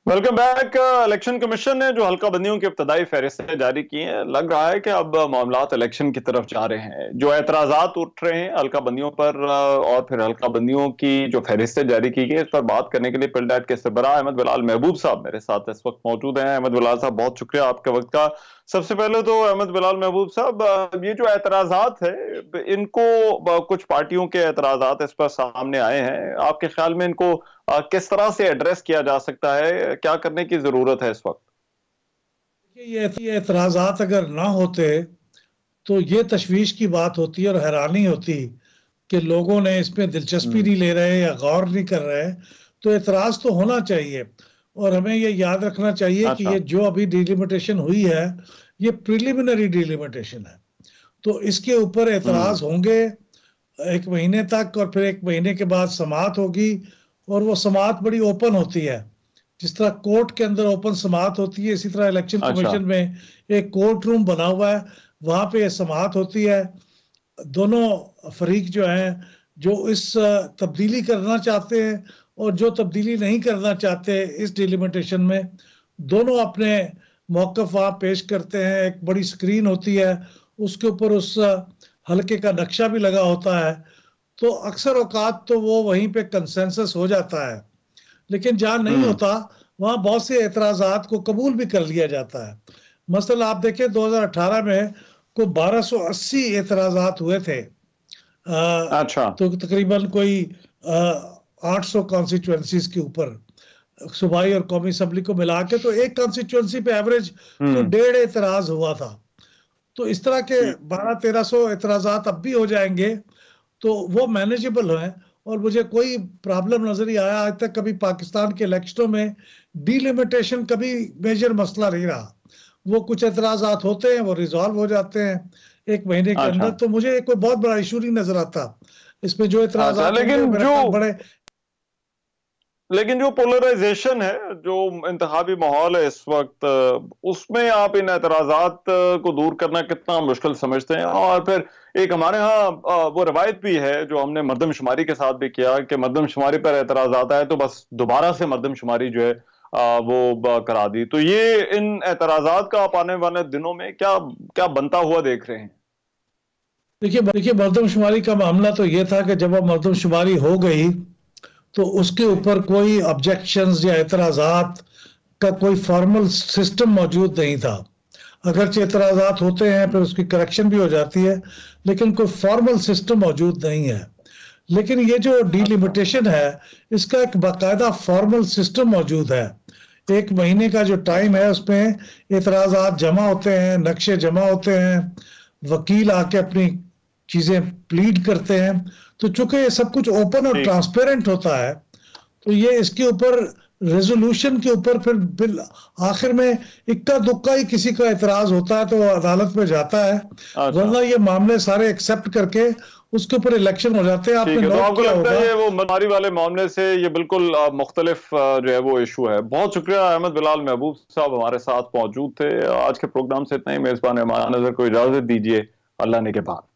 Welcome back. الیکشن کمیشن نے جو حلقہ بندیوں کی ابتدائی فہرستیں جاری کی ہیں, لگ رہا ہے کہ اب معاملات الیکشن کی طرف جا رہے ہیں. جو اعتراضات اٹھ رہے ہیں حلقہ بندیوں پر اور پھر حلقہ بندیوں کی جو فہرستیں جاری کی گئی, اس پر بات کرنے کے لیے پلڈیٹ کے سربراہ احمد بلال محبوب صاحب میرے ساتھ اس وقت موجود ہیں. احمد بلال صاحب, بہت شکریہ آپ کے وقت کا. سب سے پہلے تو احمد بلال محبوب صاحب, یہ جو اعتراضات ہیں ان کو کچھ پارٹیوں کے اعتراضات اس پر سامنے آئے ہیں, آپ کے خیال میں ان کو کس طرح سے ایڈریس کیا جا سکتا ہے, کیا کرنے کی ضرورت ہے اس وقت؟ یہ اعتراضات اگر نہ ہوتے تو یہ تشویش کی بات ہوتی ہے اور حیرانی ہوتی کہ لوگوں نے اس میں دلچسپی نہیں لے رہے یا غور نہیں کر رہے. تو اعتراض تو ہونا چاہیے, اور ہمیں یہ یاد رکھنا چاہیے کہ یہ جو ابھی ڈیلیمیٹیشن ہوئی ہے یہ پریلیمنری ڈیلیمیٹیشن ہے, تو اس کے اوپر اعتراض ہوں گے 1 مہینے تک, اور پھر 1 مہینے کے بعد سماعت ہوگی, اور وہ سماعت بڑی اوپن ہوتی ہے. جس طرح کورٹ کے اندر اوپن سماعت ہوتی ہے, اسی طرح الیکشن کمیشن میں ایک کورٹ روم بنا ہوا ہے, وہاں پہ یہ سماعت ہوتی ہے. دونوں فریق جو ہیں جو اس تبدیلی کرنا چاہتے ہیں اور جو تبدیلی نہیں کرنا چاہتے اس ڈیلیمیٹیشن میں, دونوں اپنے موقف وہاں پیش کرتے ہیں. ایک بڑی سکرین ہوتی ہے, اس کے اوپر اس حلقے کا نقشہ بھی لگا ہوتا ہے, تو اکثر اوقات تو وہ وہیں پہ کنسنسس ہو جاتا ہے. لیکن جہاں نہیں ہوتا وہاں بہت سے اعتراضات کو قبول بھی کر لیا جاتا ہے. مثلا آپ دیکھیں 2018 میں کو 1280 اعتراضات ہوئے تھے, تو تقریباً کوئی 800 کانسٹیچوئنسیز کے اوپر صوبائی اور قومی اسمبلی کو ملا کے, تو ایک کانسٹیچوئنسی پہ ایوریج تو 1.5 اعتراض ہوا تھا. تو اس طرح کے 1200-1300 اعتراضات اب بھی ہو جائیں گے تو وہ مینیجبل ہیں, اور مجھے کوئی پرابلم نظر نہیں آیا آج تک. کبھی پاکستان کے الیکشنوں میں ڈیلیمیٹیشن کبھی میجر مسئلہ نہیں رہا. وہ کچھ اعتراضات ہوتے ہیں, وہ ریزالو ہو جاتے ہیں 1 مہینے کے اندر, تو مجھے کوئی بہت بڑا ایشو نہیں نظر آتا اس میں جو اعتراضات. لیکن جو پولرائزیشن ہے, جو انتخابی ماحول ہے اس وقت, اس میں آپ ان اعتراضات کو دور کرنا کتنا مشکل سمجھتے ہیں؟ اور پھر ایک ہمارے ہاں وہ روایت بھی ہے جو ہم نے مردم شماری کے ساتھ بھی کیا کہ مردم شماری پر اعتراض آتا ہے تو بس دوبارہ سے مردم شماری جو ہے وہ کرا دی. تو یہ ان اعتراضات کا آپ آنے والے دنوں میں کیا بنتا ہوا دیکھ رہے ہیں؟ دیکھیے مردم شماری کا معاملہ تو یہ تھا کہ جب اب مردم شماری ہو گئی تو اس کے اوپر کوئی آبجیکشنز یا اعتراضات کا کوئی فارمل سسٹم موجود نہیں تھا. اگرچہ اعتراضات ہوتے ہیں پھر اس کی کریکشن بھی ہو جاتی ہے, لیکن کوئی فارمل سسٹم موجود نہیں ہے. لیکن یہ جو ڈیلیمیٹیشن ہے اس کا ایک باقاعدہ فارمل سسٹم موجود ہے. 1 مہینے کا جو ٹائم ہے اس میں اعتراضات جمع ہوتے ہیں, نقشے جمع ہوتے ہیں, وکیل آ کے اپنی چیزیں پلیڈ کرتے ہیں. تو چونکہ یہ سب کچھ اوپن اور ٹرانسپیرنٹ ہوتا ہے تو یہ اس کے اوپر ریزولوشن کے اوپر پھر آخر میں اکا دکا ہی کسی کا اعتراض ہوتا ہے تو وہ عدالت میں جاتا ہے, ورنہ یہ معاملے سارے ایکسپٹ کر کے اس کے اوپر الیکشن ہو جاتے ہیں. آپ نے نوٹ کیا ہوگا وہ ماری والے معاملے سے یہ بالکل مختلف جو ہے وہ ایشو ہے. بہت شکریہ احمد بلال محبوب صاحب ہمارے ساتھ موجود تھے. آج کے پروگرام سے اتنا ہی. میزبان امان نظر کو اجازت دیجیے, اللہ نے کے بعد.